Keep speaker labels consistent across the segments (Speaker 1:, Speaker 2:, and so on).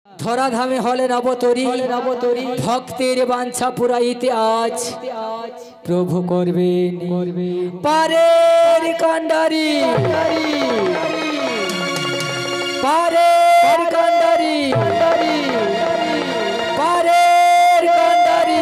Speaker 1: ধরাধামে হলেন অবতরী ভক্তের বাঞ্ছা পুরাইতে আজ প্রভু করবেন পারের কান্ডারি পারের কান্ডারি পারের কান্ডারি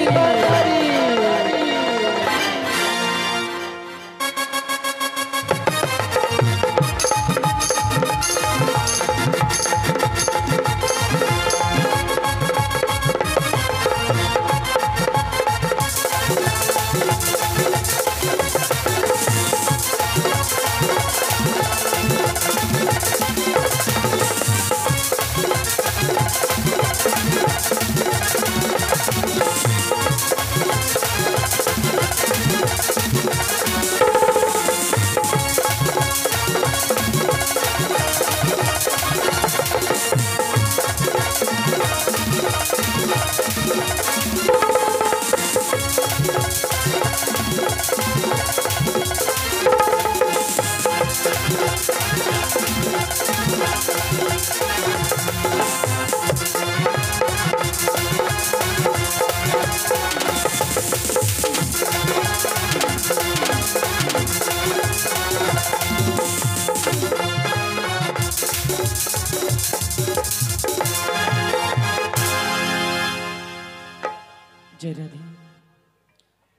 Speaker 1: जय राधे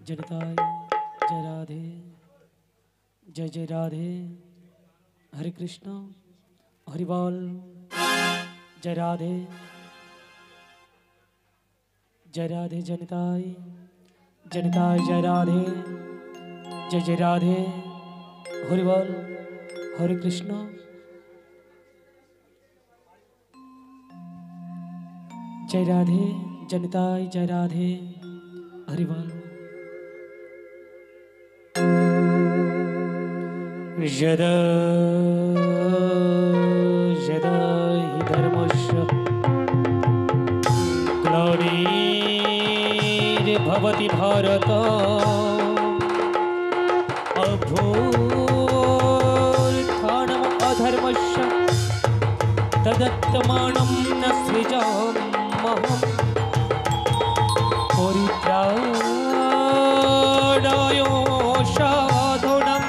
Speaker 1: जनिताय जय राधे जय जय राधे हरे कृष्ण हरि बोल जय राधे जनिताय जनिताय जय राधे जय जय राधे हरि बोल हरे कृष्ण जय राधे जनिताय जय राधे हरि बोल यदा यदा हि धर्मस्य ग्लानिर्भवति भारत अभ्युत्थानम् अधर्मस्य तदत्तमानं न सृजाम्यहम् परित्राणाय साधनं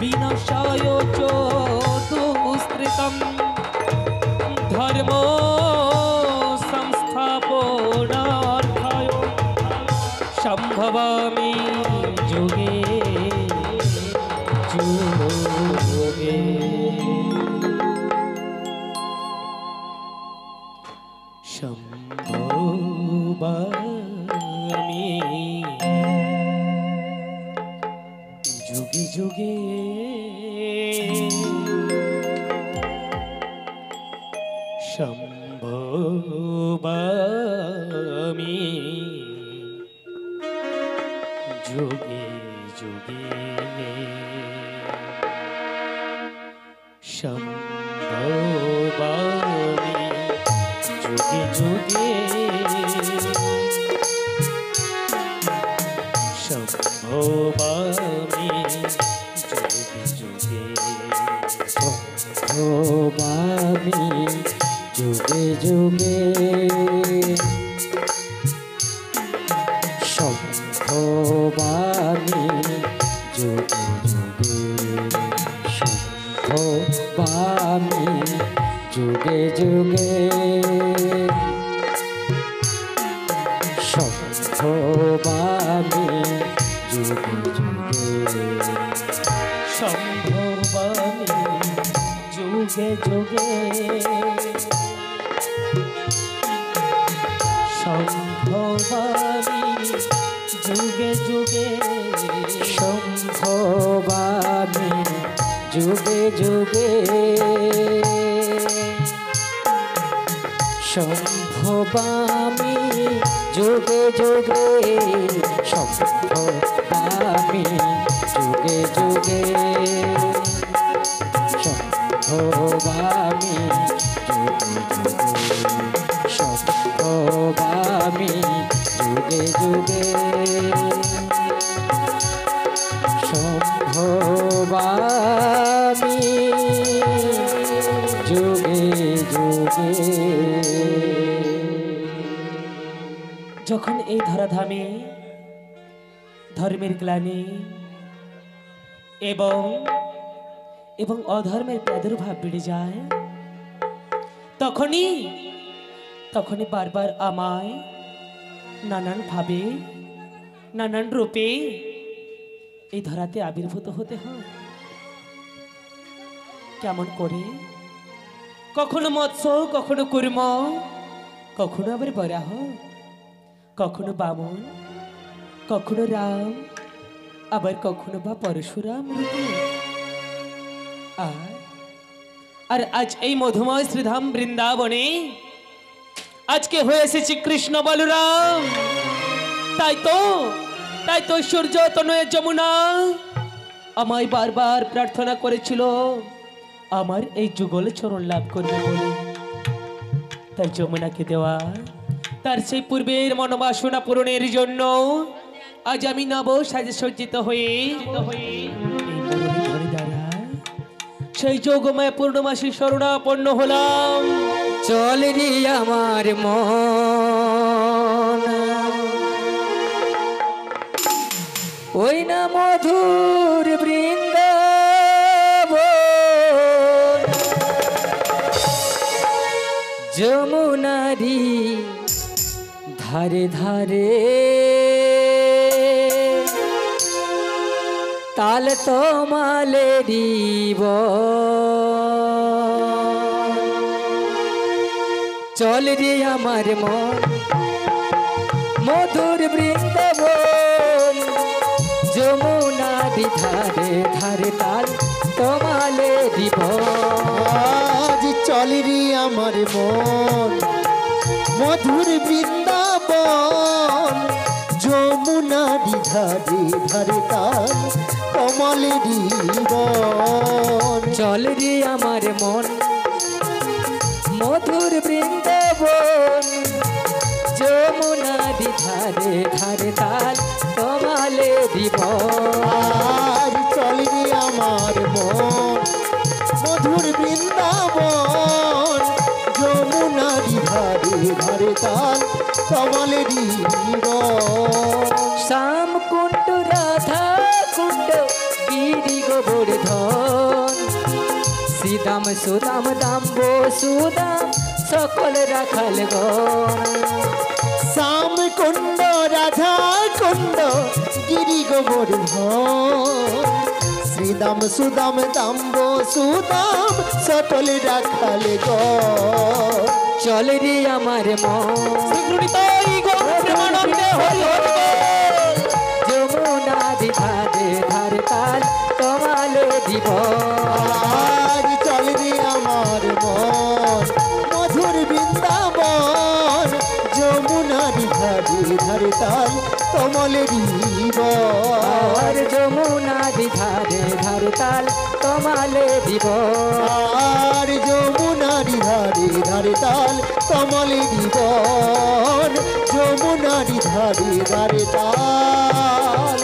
Speaker 1: विनाशाय च दुष्कृतं धर्म संस्थापनार्थाय सम्भवामि युगे युगे सम्भवामि जुगे जुगे सम्भवामि जुगे जुगे सम्भवामि जुगे जुगे सम्भवामि जुगे जुगे सम्भवामि जुगे जुगे सम्भवामि जुगे जुगे सम्भवामि जुगे जुगे सम्भवामि जुगे जुगे सम्भवामि जुगे जुगे सम्भवामि जुगे जुगे सम्भवामि जुगे जुगे सम्भवामि जुगे जुगे যখন এই ধরাধামে ধর্মের গ্লানি এবং এবং অধর্মের প্রাদুর্ভাব বেড়ে যায়, তখনই তখনই বারবার আমায় নানান ভাবে নানান রূপে এই ধরাতে আবির্ভূত হতে হয়। কেমন করে? কখনো মৎস্য, কখনো কুর্ম, কখনো আবার বরাহ, কখনো বামন, কখনো রাম, আবার কখনো বা পরশুরাম রূপে। আর আজ এই মধুময় শ্রীধাম বৃন্দাবনে আজকে হয়ে এসেছি কৃষ্ণ বলরাম। তাই তো সূর্য তনয় যমুনা আমায় বারবার প্রার্থনা করেছিল আমার এই যুগল চরণ লাভ করবে বলে। তাই যমুনাকে দেওয়া তার সেই পূর্বের মনোবাসনা পূরণের জন্য আজ আমি নব সাজে সজ্জিত হয়ে সেই যোগময় পূর্ণমাসী শরণাপন্ন হলাম।
Speaker 2: চল রে আমার মন, ওই না মধুর বৃন্দাবন, যমুনারি ধারে ধারে তাল তমালে দিব। চল রে আমার মন মধুর বৃন্দাবন, যমুনারি ধারে ধারে তাল তমালে দিব।
Speaker 3: আজ চল রে আমার মন মধুর বৃন্দাবন, যমুনারি ধারে ধারে তাল কমলে জীবন।
Speaker 2: চল রে আমার মন মধুর বৃন্দাবন, যমুনারি ধারে ধারে তাল কমলে দিব।
Speaker 3: আজ চল রে আমার মন মধুর বৃন্দাবন, যমুনারি ধারে ধারে তাল কমলে জীবন।
Speaker 2: শ্যাম কুণ্ড রাধা কুণ্ড গিরি গোবর্ধন, শ্রীদাম সুদাম দাম্ব সুদাম সকল রাখাল গণ।
Speaker 3: শ্যাম কুণ্ড রাধা কুণ্ড গিরি গোবর্ধন, শ্রীদাম সুদাম দাম্ব সুদাম সকল রাখাল গণ।
Speaker 2: চল রে আমার মন যমুনারি ধারে ধারে তাল কমালে দিব।
Speaker 3: আজ চল রে আমার মন মধুর বৃন্দাবন, যমুনারি ধারে ধারে তাল কমলে জীবন।
Speaker 2: যমুনারি ধারে ধারে তাল কমালে দিব।
Speaker 3: আর যমুনারি ধারে ধারে তাল কমলে জীবন, যমুনারি ধারে ধারে তাল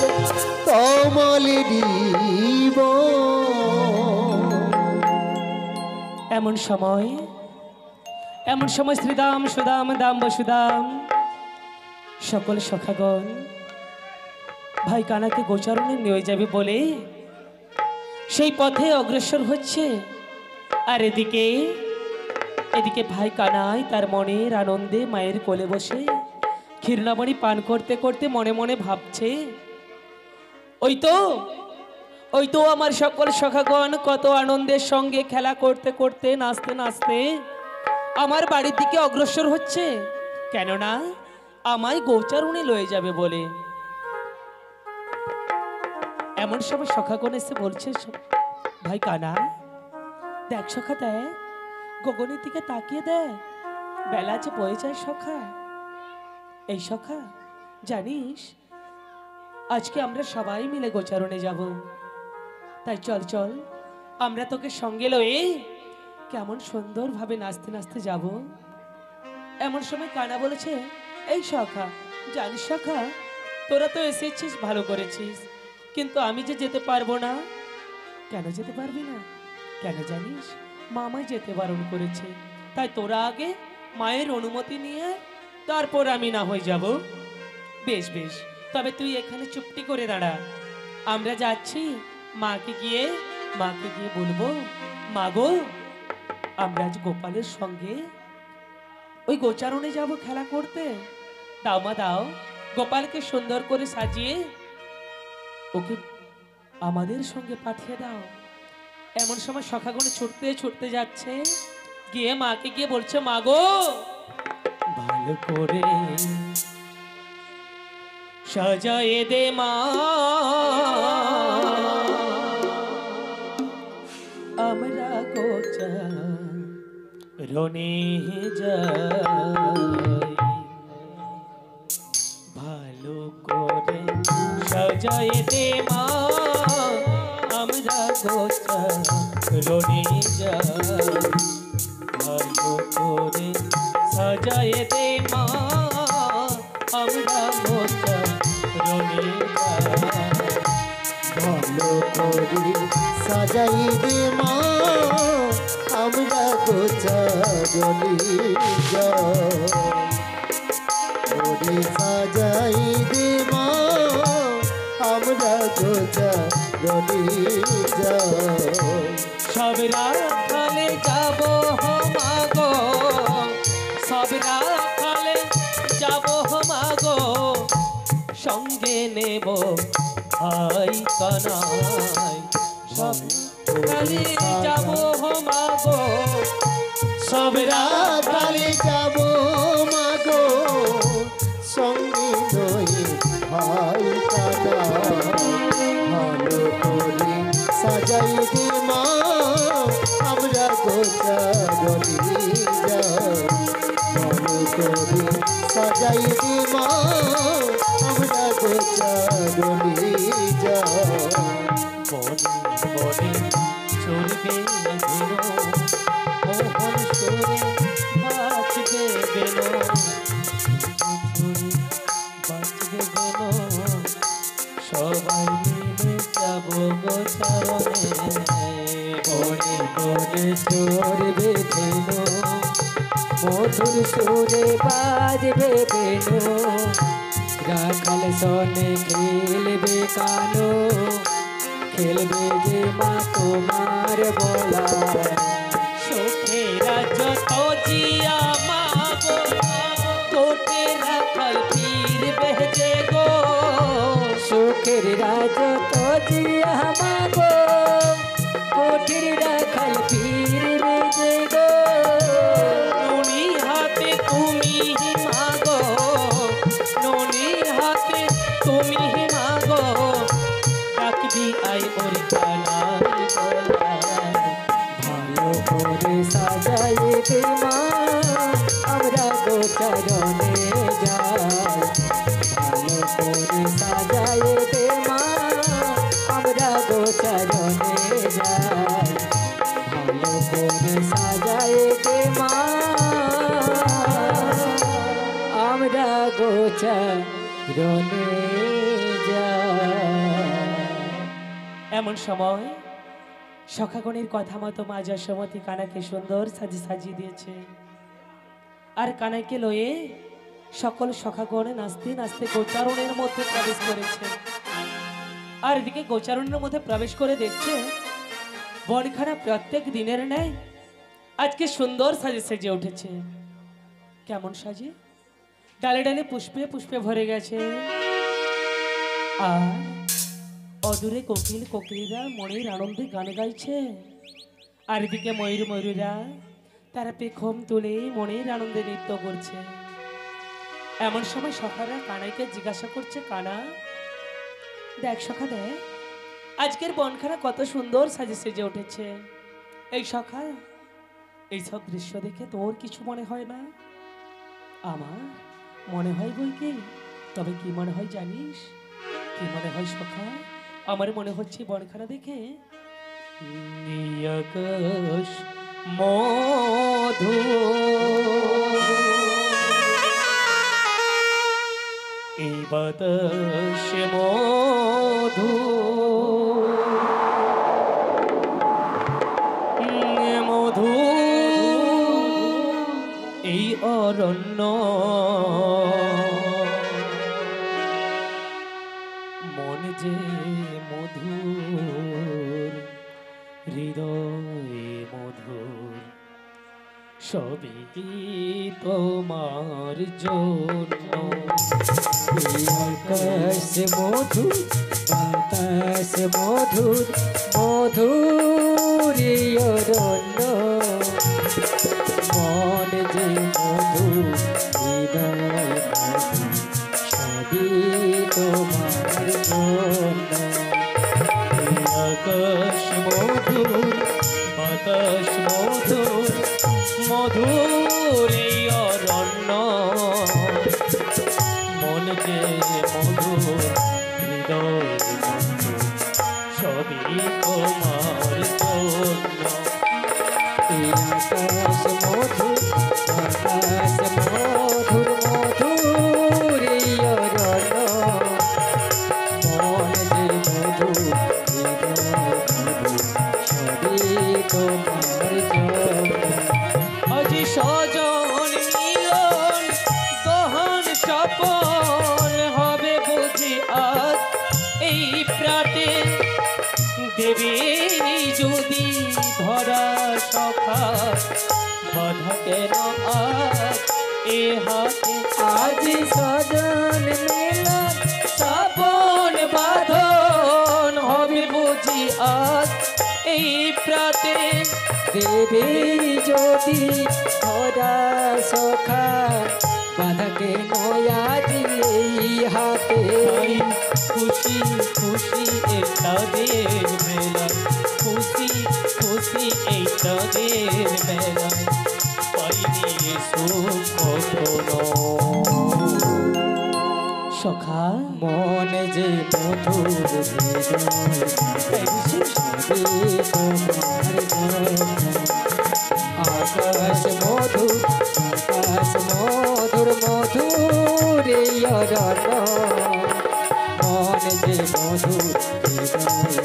Speaker 3: কমলে জীবন।
Speaker 1: এমন সময় শ্রীদাম সুদাম দাম বসুদাম সকল সখাগণ ভাই কানাকে গোচারণে নিয়ে যাবে বলে সেই পথে অগ্রসর হচ্ছে। আর এদিকে ভাই কানাই তার মনের আনন্দে মায়ের কোলে বসে ক্ষীরণামণি পান করতে করতে মনে মনে ভাবছে, ওই তো আমার সকল সখাগণ কত আনন্দের সঙ্গে খেলা করতে করতে নাচতে নাচতে আমার বাড়ির দিকে অগ্রসর হচ্ছে, কেননা আমায় গোচারণে লয়ে যাবে বলে। এমন সময় সখাগণ এসে বলছে, ভাই কানা দেখ সখা, দেখ গগনের দিকে তাকিয়ে দেখ, বেলা যে বয়ে যায় সখা। এই সখা জানিস আজকে আমরা সবাই মিলে গোচারণে যাব, তাই চল চল আমরা তোকে সঙ্গে লয়ে কেমন সুন্দরভাবে নাচতে নাচতে যাব। এমন সময় কানা বলেছে, এই সখা জানিস সখা, তোরা তো এসেছিস ভালো করেছিস, কিন্তু আমি যে যেতে পারবো না। কেন যেতে পারবি না? কেন জানিস? মামাই যেতে বারণ করেছে, তাই তোরা আগে মায়ের অনুমতি নিয়ে তারপর আমি না হয়ে যাব। বেশ বেশ, তবে তুই এখানে চুপটি করে দাঁড়া, আমরা যাচ্ছি মাকে গিয়ে বলবো, মা গো, আমরা আজ গোপালের সঙ্গে ওই গোচারণে যাব খেলা করতে, দাও মা দাও, গোপালকে সুন্দর করে সাজিয়ে ওকে আমাদের সঙ্গে পাঠিয়ে দাও। এমন সময় সখাগণ ছুটতে ছুটতে যাচ্ছে, গিয়ে মাকে গিয়ে বলছে, মা গো, ভালো করে সাজায়ে দে মা, আমরা গোচারণে যাই। ভালো করে সাজায়ে দে মা, আমরা গোচারণে যাই। ভালো করে সাজায়ে দে মা, আমরা গোচারণে যাই।
Speaker 3: ভালো করে সাজাই দে মা, আমরা গোচারণে যাই। ওরে সাজাই দে মা, আমরা গোচারণে যাই।
Speaker 1: সব রাখালে যাব মাগো, সব রাখালে যাব মাগো, সঙ্গে নেব ভাই কানাই। সব রাখালে যাব মাগো, সব
Speaker 3: রাখালে যাব মাগো, সঙ্গে নই ভাই কানা। ভালো করে সাজাই দে মা, আমরা গোচারণে যাই। ভালো করে সাজাই দে মা, আমরা গোচারণে যাই।
Speaker 1: বনে বনে চলবে বেনো, মোহন সুরে বাঁচবে বেনো, বাঁচবে বেনো, সবাই মিলে যাব গোচারণে।
Speaker 2: বনে বনে চড়বে বেনু, মধুর সুরে বাজবে বেনু, রাখাল সনে খেলবে কানো, খেলবে যে মা তোমার বলা।
Speaker 1: সুখেরা যত জিয়া মাগো, কোটে রাখাল ফিরবে যে গো।
Speaker 2: সুখের রাজ তো জিয়া মাগো, কোঠির রাখাল ফিরবে যে গো।
Speaker 1: ননি হাতে তুমি মাগো, ননি হাতে তুমি মাগো, ডাকবি আই ওর কানাই গলায়।
Speaker 2: ভালো করে সাজাই দে মা, আমরা গোচারণে যাই। ভালো করে সাজাই দে মা, আমরা গোচারণে যাই। ভালো করে সাজাই দে মা, আমরা গোচারণে যাই।
Speaker 1: এমন সময় সখাগণের কথা মতো মা যশোমতী কানাকে সুন্দর সাজিয়ে দিয়েছে, আর কানাইকে লয়ে সকল সখাগণ নাচতে নাচতে গোচারণের মধ্যে প্রবেশ করেছে। আর এদিকে গোচারণের মধ্যে প্রবেশ করে দেখছে বনখানা প্রত্যেক দিনের ন্যায় আজকে সুন্দর সেজে উঠেছে। কেমন সাজে? ডালে ডালে পুষ্পে পুষ্পে ভরে গেছে, আর অদূরে কোকিল কোকিলরা মনের আনন্দে গান গাইছে, আর এদিকে ময়ূর ময়ূরীরা তারা পেখম তুলে মনের আনন্দে নৃত্য করছে। এমন সময় সখারা কানাইকে জিজ্ঞাসা করছে, কানা দেখ সখা দেখ, আজকের বনখানা কত সুন্দর সেজে উঠেছে। এই সখা, এইসব দৃশ্য দেখে তোর কিছু মনে হয় না? আমার মনে হয় বই কি, তবে কি মনে হয় জানিস? কি মনে হয় সখা? আমার মনে হচ্ছে বনখানা দেখে নিয়াকাশ মধু এই বাতাস মধু মধু এই অরণ্য মন যে মধুর হৃদয় মধুর সবই তোমার জন্য
Speaker 2: আকাশ মধুর বাতাস মধুর মধুর অরণ্য মন যে মধুর হৃদয় মধুর সবই তোমার জন্য
Speaker 1: আকাশ মধুর বাতাস মধুর মধুর এই অরণ্য মন যে মধুর হৃদয় মধুর সবই তোমার জন্য
Speaker 2: আকাশ মধুর বাতাস মধুর মধুর অরণ্য মন যে মধুর হৃদয় মধুর সবই তোমার জন্য
Speaker 1: আজি সজন মিলন গহন স্বপন হবে বুঝি আজ এই প্রাতে দেবী যদি ধরা সখা বাধা কেন আজ এ হাতে
Speaker 2: আজি সজন মিলন
Speaker 1: স্বপন বাঁধন হবে বুঝি আজ এই প্রাতে
Speaker 2: দেবী যদি ধরা সখা বাধাকে নয়াজি এই হাতে
Speaker 1: তাই খুশি খুশি এটাদের মেলা খুশি খুশি এইটাদের মেলা পাইনি সুখ কখনো সখা
Speaker 2: মন যে মধুর হৃদয় সবই তোমার জন্য আকাশ মধুর আকাশ মধুর মধুর অরণ্য মন যে মধুর হৃদয়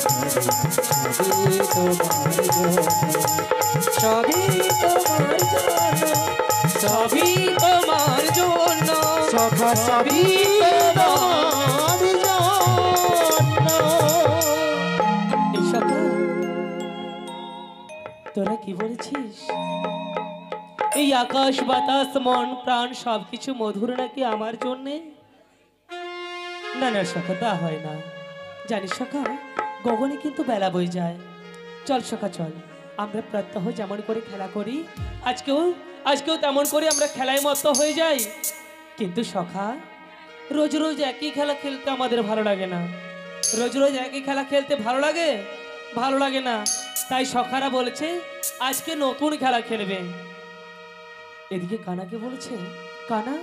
Speaker 2: সবই তোমার জন্য সবই তোমার জন্য
Speaker 1: সবই তোমার জন্য
Speaker 2: সখা সবই
Speaker 1: তোমার জন্য এই সখা তোরা কি বলেছিস এই আকাশ বাতাস মন প্রাণ সবকিছু মধুর নাকি আমার জন্যে না না সখা তা হয় না জানিস সখা গগনে কিন্তু বেলা বই যায় চল সখা চল আমরা প্রত্যহ যেমন করে খেলা করি আজকেও তেমন করে আমরা খেলায় মত্ত হয়ে যাই কিন্তু সখা রোজ রোজ একই খেলা খেলতে আমাদের ভালো লাগে না রোজ রোজ একই খেলা খেলতে ভালো লাগে না তাই সখারা বলেছে আজকে নতুন খেলা খেলবে এদিকে কানাকে বলছে কানা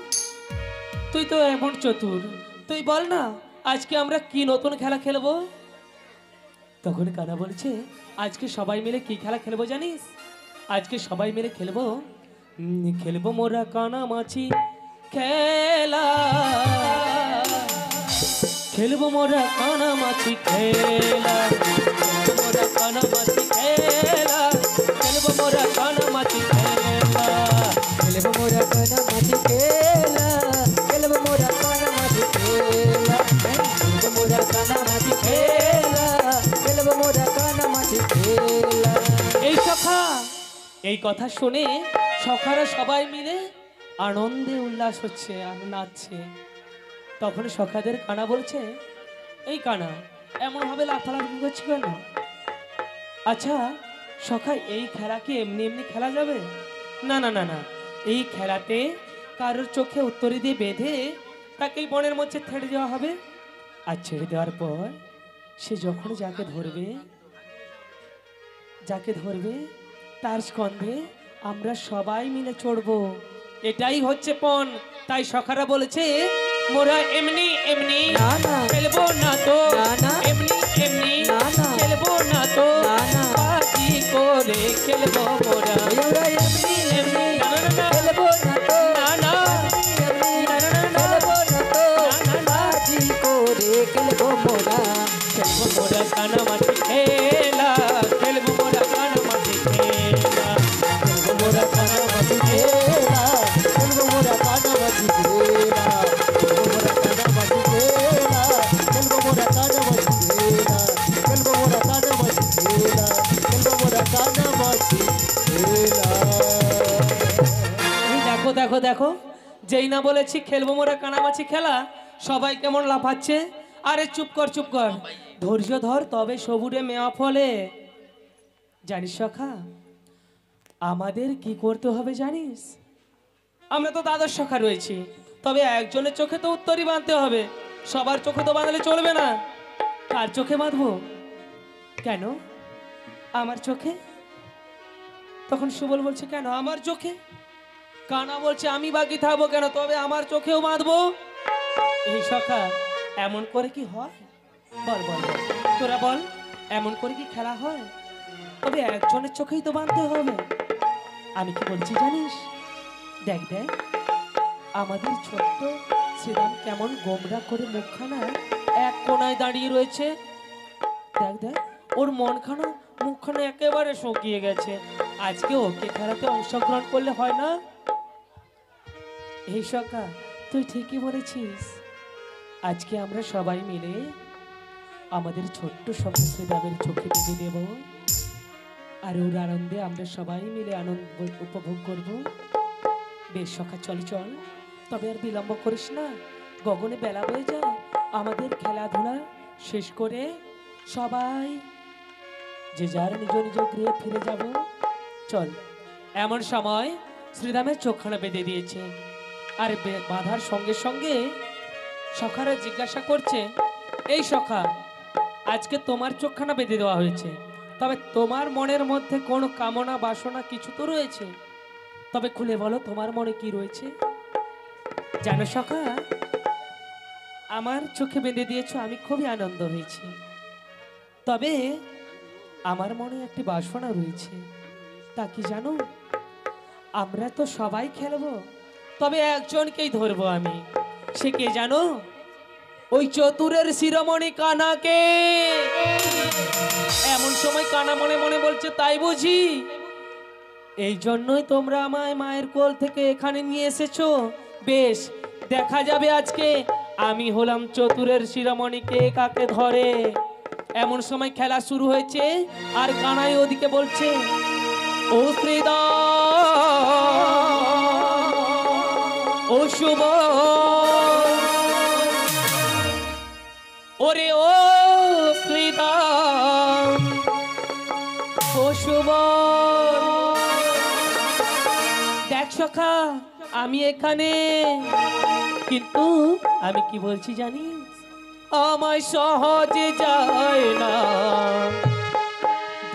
Speaker 1: তুই তো এমন চতুর তুই বল না আজকে আমরা কি নতুন খেলা খেলবো তখন কানা বলছে আজকে সবাই মিলে কি খেলা খেলবো জানিস আজকে সবাই মিলে খেলবো মোরা কানা মাছি খেলা খেলবো মোরা কানা মাছি খেলা খেলবো মোরা কানা মাছি খেলা খেলবো মোরা কানা মাছি খেলা
Speaker 2: খেলবো মোরা কানা মাটি খেলা খেলবো মোরা কানা মাটি খেলা খেলবো মোরা কানা মাটি খেলা খেলবো মোরা কানা মাটি খেলা
Speaker 1: এই সখা এই কথা শুনে সখারা সবাই মিলে আনন্দে উল্লাস হচ্ছে আর নাচছে তখন সখাদের কানা বলছে এই কানা এমন ভাবে লাফালাফি করছে কেন আচ্ছা সখা এই খেলা কি এমনি এমনি খেলা যাবে না না না না এই খেলাতে কারোর চোখে উত্তরে দিয়ে বেঁধে তাকে এই বনের মধ্যে ছেড়ে দেওয়া হবে আর ছেড়ে দেওয়ার পর সে যখন যাকে ধরবে তার স্কন্ধে আমরা সবাই মিলে চড়বো এটাই হচ্ছে পণ তাই সখারা বলেছে মোরা এমনি এমনি
Speaker 2: না না
Speaker 1: খেলবো না তো
Speaker 2: না না
Speaker 1: এমনি এমনি
Speaker 2: না না
Speaker 1: খেলবো না তো
Speaker 2: না না
Speaker 1: বাজি করে খেলবো মোরা
Speaker 2: ওরা এমনি এমনি খেলবো না তো
Speaker 1: না না
Speaker 2: এমনি খেলবো না তো বাজি করে খেলবো মোরা
Speaker 1: খেলবো মোরা কানা মাটি খেলা খেলবো মোরা কানা মাটি খেলা খেলবো মোরা কানা মাটি খেলা
Speaker 2: খেলা খেলবো
Speaker 1: এই দেখো দেখো দেখো, যেই না বলেছি খেলবো মোরা কানামাছি খেলা, সবাই কেমন লাফাচ্ছে। আরে চুপ কর চুপ কর, ধৈর্য ধর, তবে সবুরে মেয়া ফলে। জানিস সখা, আমাদের কি করতে হবে জানিস? আমরা তো দ্বাদশ সখা রয়েছি, তবে একজনের চোখে তো উত্তরই বাঁধতে হবে। সবার চোখে তো বাঁধলে চলবে না। কার চোখে বাঁধবো? কেন আমার চোখে? তখন সুবল বলছে কেন আমার চোখে? কানা বলছে আমি বাকি থাকবো কেন, তবে আমার চোখেও বাঁধবো। এই সখা, এমন করে কি হয়? বল বল বল, তোরা বল, এমন করে কি খেলা হয়? তবে একজনের চোখেই তো বাঁধতে হবে। আমি কি বলছি জানিস? দেখ দেখ, আমাদের ছোট্ট শ্রীরাম কেমন গোমরা করে মুখখানা এক কোনায় দাঁড়িয়ে রয়েছে। দেখ দেখ, ওর মনখানা মুখখানা একেবারে শুকিয়ে গেছে। আজকে ওকে খেলাতে অংশগ্রহণ করলে হয় না? এই সখা, তুই ঠিকই বলেছিস। আজকে আমরা সবাই মিলে আমাদের ছোট্ট সখা শ্রীরামের চোখে বেঁধে দেব, আর ওর আনন্দে আমরা সবাই মিলে আনন্দ উপভোগ করব। বেশ সখা, চল চল, তবে আর বিলম্ব করিস না, গগনে বেলা হয়ে যায়। আমাদের খেলাধুলা শেষ করে সবাই যে যার নিজ নিজ গৃহে ফিরে যাব। চল। এমন সময় শ্রীরামের চোখখানা বেঁধে দিয়েছে, আর বাঁধার সঙ্গে সঙ্গে সখারা জিজ্ঞাসা করছে, এই সখা, আজকে তোমার চোখখানা বেঁধে দেওয়া হয়েছে, তবে তোমার মনের মধ্যে কোনো কামনা বাসনা কিছু তো রয়েছে, তবে খুলে বলো তোমার মনে কি রয়েছে? জানো সখা, আমার চোখে বেঁধে দিয়েছো, আমি খুবই আনন্দ হয়েছি, তবে আমার মনে একটি বাসনা রয়েছে। তা কি জানো? আমরা তো সবাই খেলবো, তবে একজনকেই ধরবো আমি। সে কে জানো? ওই চতুরের শিরোমণি কানাকে। এমন সময় কানা মনে মনে বলছে, তাই বুঝি? এই জন্যই তোমরা আমায় মায়ের কোল থেকে এখানে নিয়ে এসেছো। বেশ, দেখা যাবে আজকে আমি হলাম চতুরের শিরোমণি, কে কাকে ধরে। এমন সময় খেলা শুরু হয়েছে, আর কানাই ওদিকে বলছে, ও শ্রীদা, ও শুভ, ওরে ও শ্রীদাম, ও শুভ। দেখ সখা, আমি এখানে, কিন্তু আমি কি বলছি জানিস? আমায় সহজে যায় না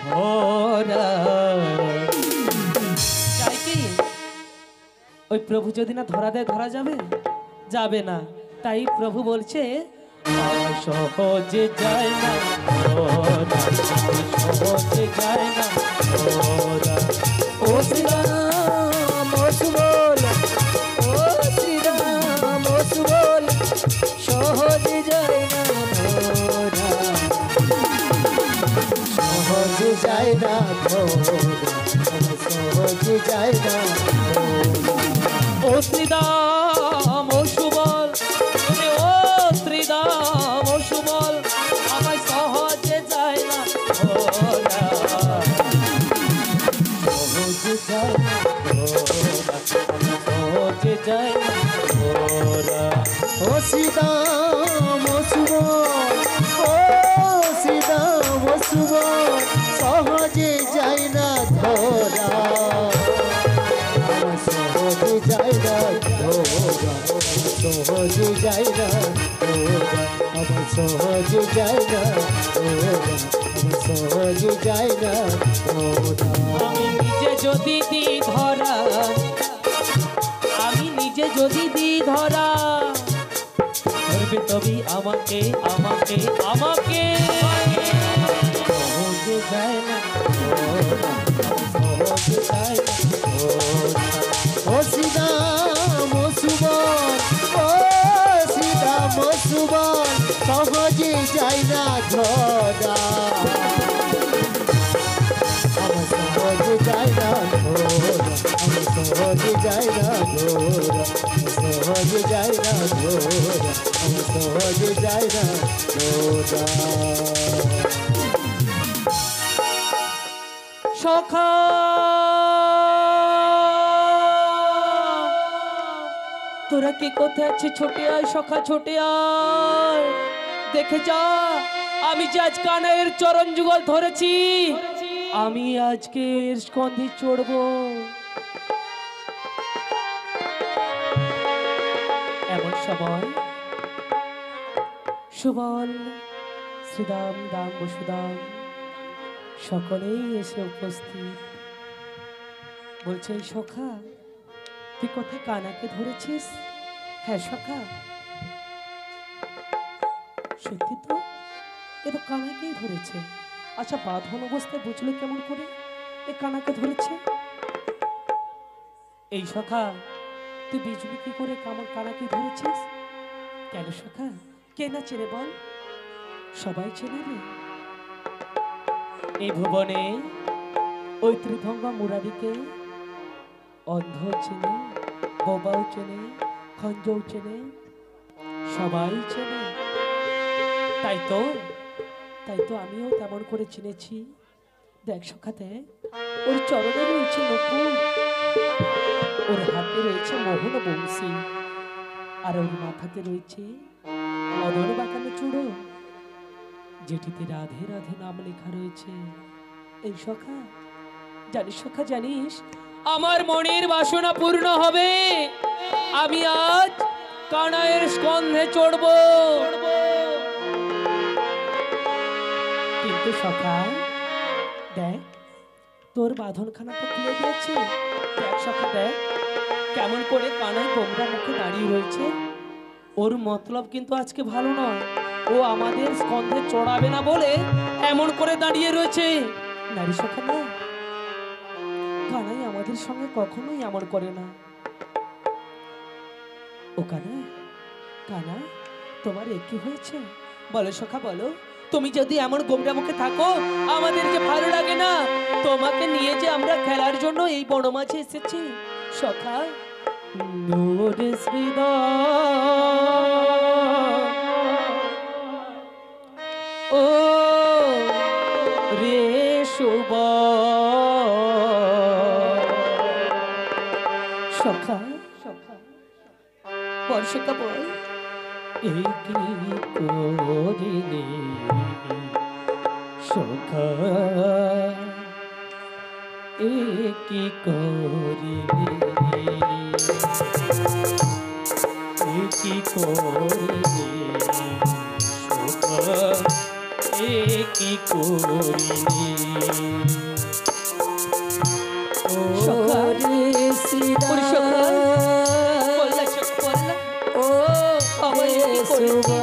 Speaker 1: ধরা। যাই কি, ওই প্রভু যদি না ধরা দেয়, ধরা যাবে? যাবে না। তাই প্রভু বলছে, আমায় সহজে যায় না ধরা, সহজে যায় না ধরা।
Speaker 2: ও শ্রীরাম ও সুবল, ও শ্রীরাম ও সুবল, সহজে যায় না ধরা,
Speaker 3: সহজে যায় না ধরা, সহজে যায় না ধরা।
Speaker 1: ও শ্রীরাম ও সুবল, ও শ্রীরাম ও সুবল, আমায় সহজে যায় না ধরা,
Speaker 3: সহজে যায় না ধরা,
Speaker 1: সহজে যায় না ধরা।
Speaker 3: ও শ্রীরাম ও সুবল, ও শ্রীরাম ও সুবল, সহজে যায় না ধরা, সহজে যায় না ধরা, সহজে যায় না ধরা, আমার সহজে যায় না ধরা, সহজে যায় না ধরা।
Speaker 1: আমি নিজে যদি দি ধরা, আমি নিজে যদি দি ধরা, ধরবে তবে আমাকে, আমাকে, আমাকে।
Speaker 3: সহজে যায় না ধরা, সহজে যায় না ধরা। ও শ্রীরাম ও সুবল, ও শ্রীরাম ও সুবল, সহজে যায় না ধরা, আমার সহজে যায় না ধরা, আমার সহজে যায় না ধরা, সহজে যায় না ধরা, আমার সহজে যায় না ধরা।
Speaker 1: সখা তোরা কি কোথায় আছিস? ছোটে আয় সখা, ছোটে আয়, দেখে যা আমি যে আজ কানাইয়ের চরণ যুগল ধরেছি, আমি আজকে এর স্কন্ধে চড়বো। এমন সময় সুবল, শ্রীদাম, দাম, বসুদাম সকলেই এসে উপস্থিত। বলছে সখা তুই কোথায় কানাকে ধরেছিস? হ্যাঁ সখা, সত্যি তো, এ তো কানাকেই ধরেছে। আচ্ছা বাঁধন অবস্থায় বুঝলো কেমন করে এ কানাকে ধরেছে? এই সখা তুই বিজুলি কি করে কামর কানাকে ধরেছিস? কেন সখা, কে না চেনে বল? সবাই চেনে রে। এই ভুবনে ওই ত্রিভঙ্গা মুরারিকে অন্ধ চেনে, বোবাও চেনে, খঞ্জও চেনে, সবাই চেনে। তাই তো আমিও তেমন করে চিনেছি। দেখ সখাতে, ওর চরণে রয়েছে নকুল, ওর হাতে রয়েছে মোহন বংশী, আর ওর মাথাতে রয়েছে মদন বাঁকানো চূড়ো, যেটিতে রাধে রাধে নাম লেখা রয়েছে। এই সখা জানিস, সখা জানিস, আমার মনের বাসনা পূর্ণ হবে, আমি আজ কানাইয়ের স্কন্ধে চড়ব। কিন্তু সখা দেখ, তোর বাঁধনখানা তো খুলে দিয়েছে। দেখ সখা, দেখ কেমন করে কানাই গোমরা মুখে দাঁড়িয়ে রয়েছে। ওর মতলব কিন্তু আজকে ভালো নয়, ও আমাদের স্কন্ধে চড়াবে না বলে এমন করে দাঁড়িয়ে রয়েছে। নারী সখা না, কানাই আমাদের সঙ্গে কখনোই এমন করে না। ও কানা, কানা তোমার কি হয়েছে বলো সখা, বলো। তুমি যদি এমন গোমরা মুখে থাকো আমাদের যে ভালো লাগে না। তোমাকে নিয়ে যে আমরা খেলার জন্য এই বড় মাঝে এসেছি সখা। নূরে শ্রীদাম, ও রে শুভ সখা, সখা বল সখা বল।
Speaker 3: কি করিলে সখা, কি করিলে, কি করিলে সখা, কি করিলে।
Speaker 1: সখা
Speaker 2: রে শ্রীদাম, ও
Speaker 1: আমার কি করিলি?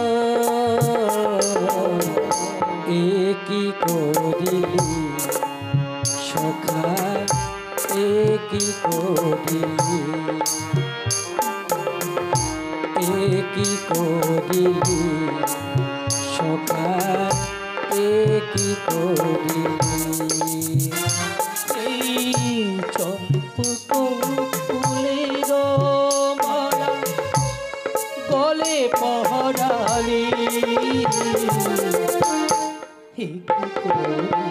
Speaker 2: কি করিলি সখা, কি করিলি, কি করিলি সখা, কি করিলি।
Speaker 1: এই চম্পক ফুলের মালা গলে পহরালি, হে কি করিলি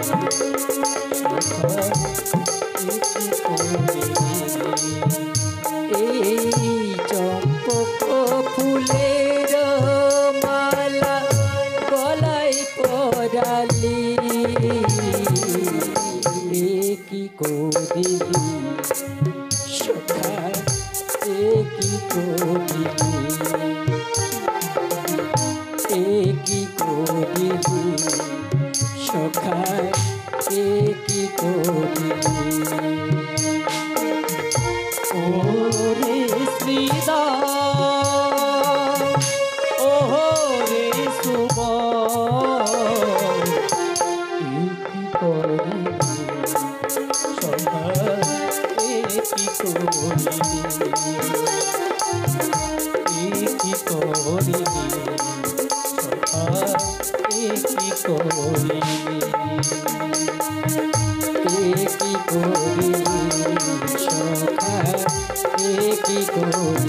Speaker 1: সখা, হে কি করিলি।
Speaker 2: এই চম্পক ফুলের মালা গলায় পরালি, কি করিলি সখা, কি করিলি, কি করিলি সখা, কি করিলি।
Speaker 1: ওরে শ্রীদাম, ও রে শুভ, কি করিলি সখা, কি করিলি, কি করিলি সখা, কি করিলি, কি করিলি সখা, কি করিলি।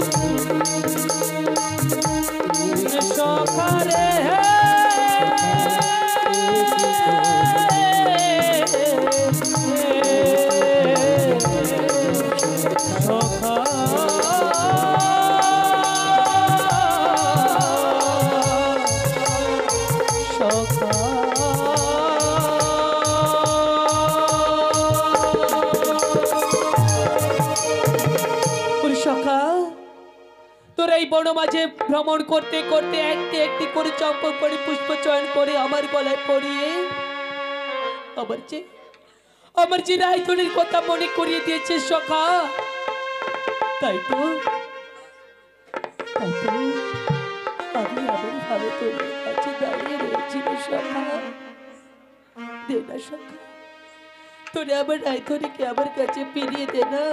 Speaker 1: সখারে তোরা এই বন মাঝে ভ্রমণ করতে করতে একটি একটি করে চম্পক করে পুষ্প চয়ন করে আমার গলায় পরিয়ে আমার যে রায়ধনীর কথা মনে করিয়ে দিয়েছে সখা। তাই তো আমি এমন ভাবে তোর কাছে দাঁড়িয়ে রয়েছি রে সখা। দে না সখা, তোরে আমার রায়ধনীকে আমার কাছে ফিরিয়ে দে না।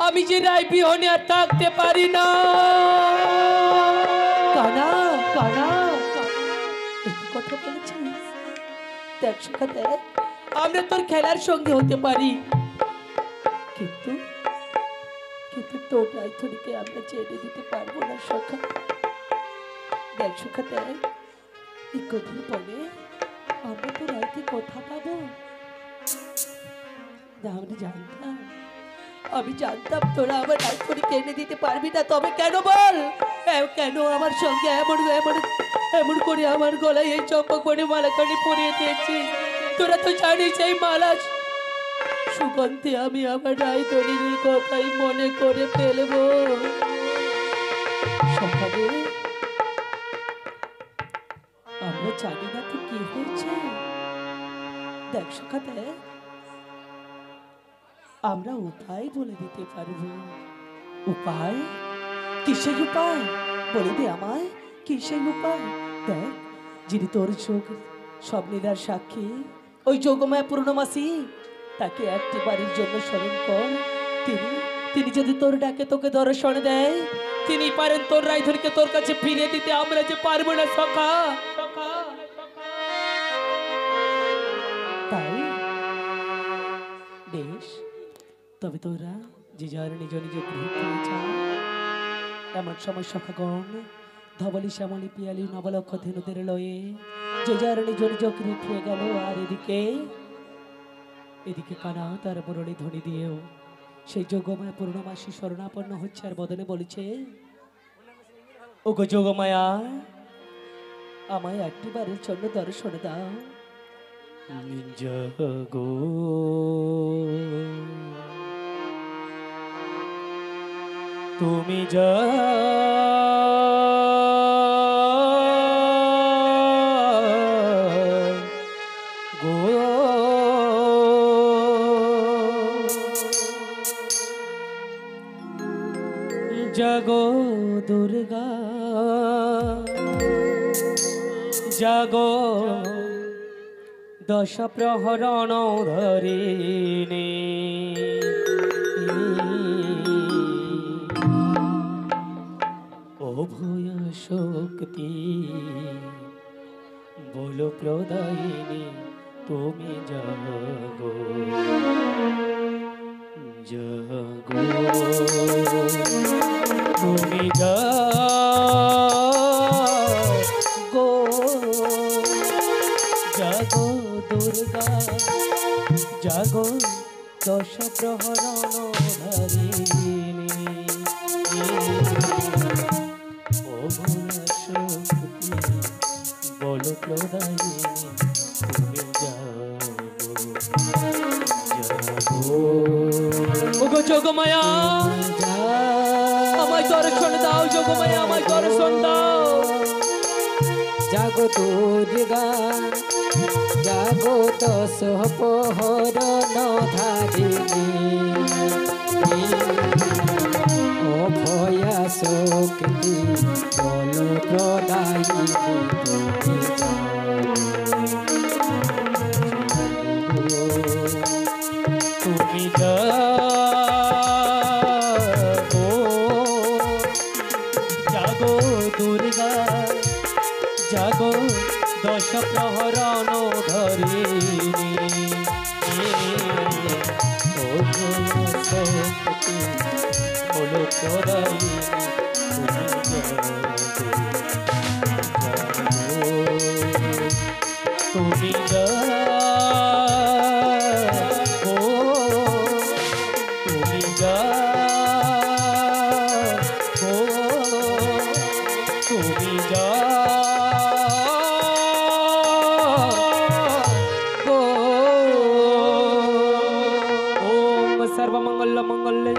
Speaker 1: আমি যে রায় বিহনে আর থাকতে পারি না। কানা কানা একই কথা বলেছিস। দেখ সখা দেখ, আমরা তোর খেলার সঙ্গে হতে পারি, কিন্তু কিন্তু তোর রায়ধনীকে আমরা ছেড়ে দিতে পারবো না সখা। দেখ সখা দেখ, এই কদিন পরে আমরা তো রায়কে কথা পাবো। আমি জানতাম তোরা আমার রায়ধনীকে এনে দিতে পারবি না, তবে কেন বল? কেন আমার সঙ্গে এমন এমন এমন করে আমার গলায় এই চম্পক বনে মালাখানি পরিয়ে দিয়েছিস? তোরা তো জানিস এই মালা সুগন্ধে আমি আমার রায়ধনীর কথাই মনে করে ফেলবো। সকালে আমরা জানি না তো কি হয়েছে। দেখ সখা দেখ, আমরা উপায় বলে দিতে পারবো। উপায়? কিসের উপায়? বলে দে আমায়, কিসের উপায়? দেখ, যিনি তোর চোখ স্বপ্নীলার সাক্ষী, ওই যোগমায়া পূর্ণমাসী, তাকে একটি বাড়ির জন্য স্মরণ কর। তিনি যদি তোর ডাকে তোকে দর্শন দেয়, তিনি পারেন তোর রায়ধনীকে তোর কাছে ফিরিয়ে দিতে। আমরা যে পারবো না সখা। তাই বেশ, তবে তোরা যে যার নিজ নিজ গৃহে ফিরে যা। এমন সময় সখাগণ ধবলি শ্যামলি পিয়ালি নবলক্ষ ধেনুদের লয়ে যে যার নিজ নিজ গৃহে ফিরে গেল। আর এদিকে কানা তার মুরলী ধ্বনি দিয়েও সেই যোগমায়া পূর্ণমাসী শরণাপন্ন হচ্ছে আর বদনে বলেছে, ওগো যোগমায়া, আমায় একটি বারের জন্য দর্শন দাও। জাগো তুমি জাগো জাগো দুর্গা জাগো দশ প্রহরণ ধরিণী অভয় শক্তি বল প্রদায়িনী তুমি জাগো জাগো তুমি জাগো জাগো দুর্গা জাগো দশ প্রহরণ ধরিণী অভয় শক্তি বল প্রদায়িনী তুমি জাগো জাগো। ওগো যোগমায়া, আমায় দর্শন দাও। যোগমায়া, আমায় দর্শন দাও।
Speaker 2: জাগো দুর্গা জাগো দশ প্রহরণ ধারিণী অভয়া শক্তি বল প্রদায়িনী
Speaker 1: তুমি জাগো জাগো দুর্গা জাগো দশ প্রহরণ ধরিণী শক্তি হলো প্রদায়িনী তুমি যা ও তুমি যা ও তুমি যা सर्वमंगल मंगल्ये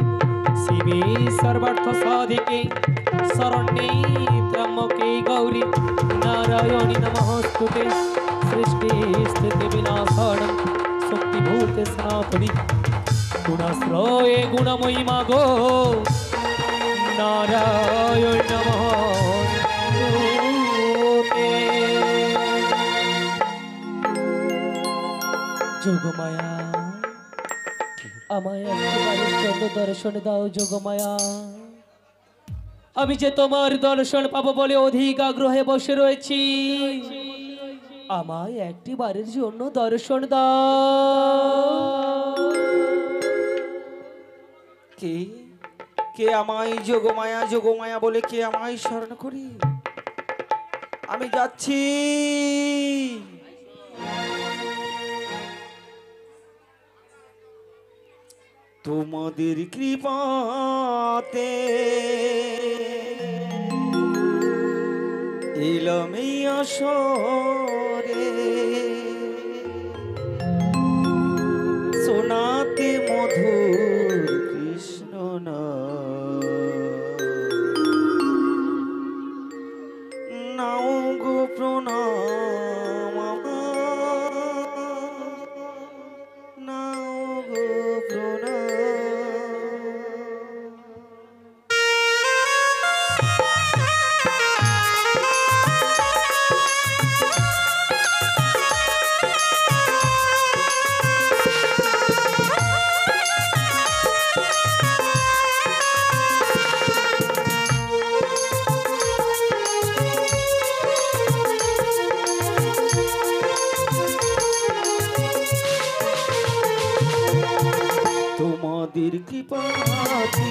Speaker 1: शिवे सर्वार्थ साधिके शरण्ये त्र्यंबके गौरी नारायणी नमोस्तुते सृष्टि स्थिति विनाशानं शक्तिभूते सनातनी गुणाश्रये गुणमयी मागो नारायण नमोस्तुते जोगमाया আমায় একবারের জন্য দর্শন দাও যোগমায়া আমি যে তোমার দর্শন পাবো বলে অধিক আগ্রহে বসে রয়েছি আমায় একটি বারের জন্য দর্শন দাও
Speaker 4: কে কে আমায় যোগমায়া যোগমায়া বলে কে আমায় স্মরণ করি আমি যাচ্ছি তোমাদের কৃপাতে এলাম এই আসরে শোনাতে মধুর কৃষ্ণ নাও গো প্রণাম নাও গো প্রণাম তোমাদের কৃপাতে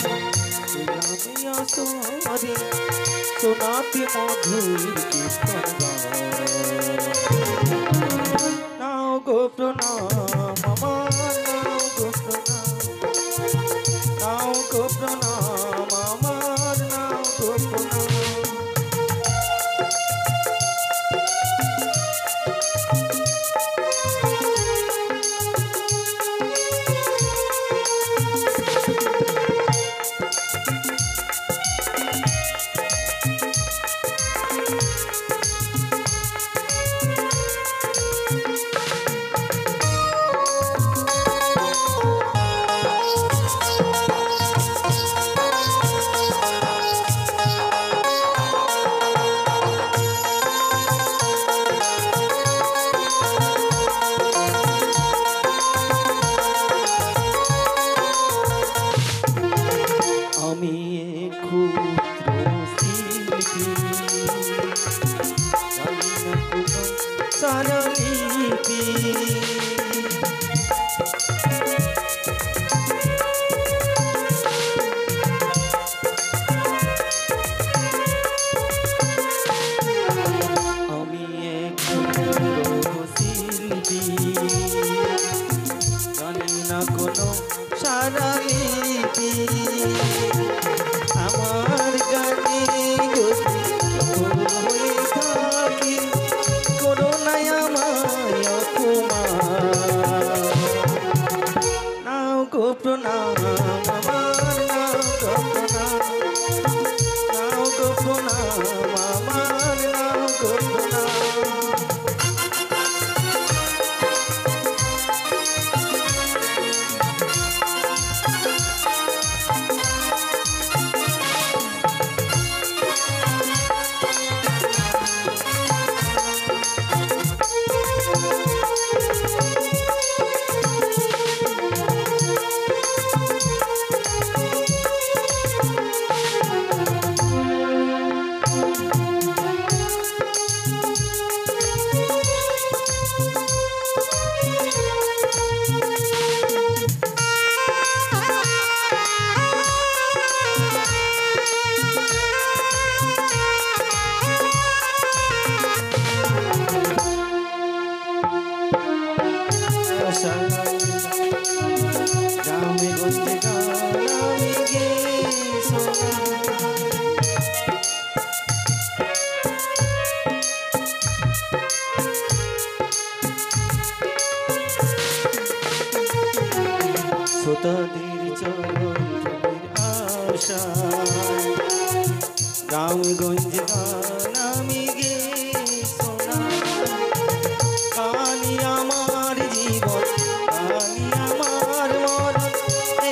Speaker 4: এলামে আসরে শোনাতে মধুর কীর্তন নাও গো প্রণাম আমার নাও গো প্রণাম আমার নাও গো প্রণাম আমি ক্ষুদ্র শিল্পী জানি না কোনো সারলিপি আমি ক্ষুদ্র শিল্পী জানি না কোনো সারলিপি আমার গানে যদি ভুল হয়ে থাকে করোনায় আমায় অপমান তাদের চরণের আশায় গ্রামে গঞ্জে গান আমি গে শোনাই। কানি আমার জীবন, কানি আমার মরণ,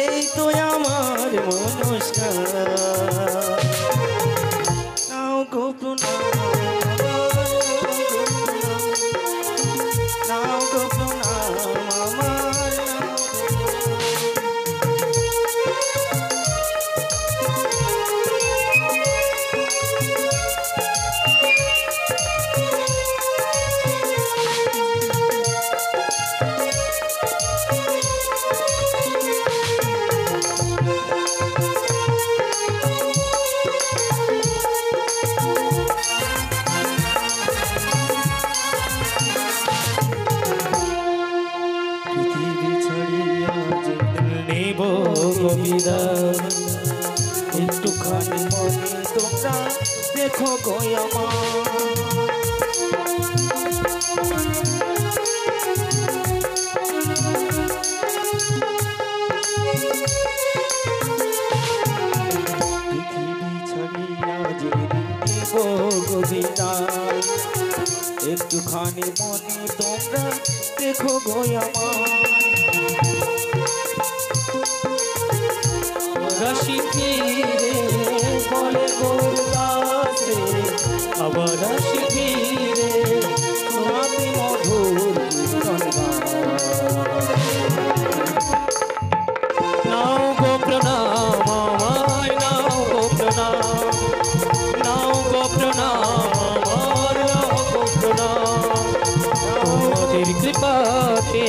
Speaker 4: এই তো আমার মনস্কার। নাও গো প্রণাম, নাও গো প্রণাম আমার। পৃথিবী ছাড়িয়া যেদিন নেব বিদায়, একটুখানি মনে তোমরা দেখো গো আমার। পৃথিবী ছাড়িয়া যেদিন নেব বিদায়, একটুখানি মনে তোমরা দেখো গো আমার।
Speaker 1: রসি ফিরে বলে গৌরদাসে, আবার রসি ফিরে শোনাতে মধুর কীর্তন গান। নাও গো প্রণাম আমায়, নাও গো প্রণাম, নাও গো প্রণাম আমার, নাও গো প্রণাম। তোমাদের কৃপাতে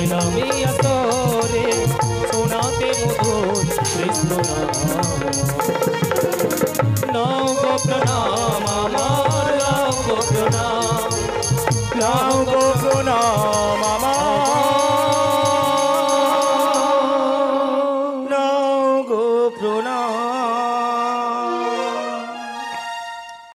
Speaker 1: এলামি আসরে শোনাতে মধুর কৃষ্ণ নাম। নাও গো প্রণাম আমার, নাও গো প্রণাম, নাও গো প্রণাম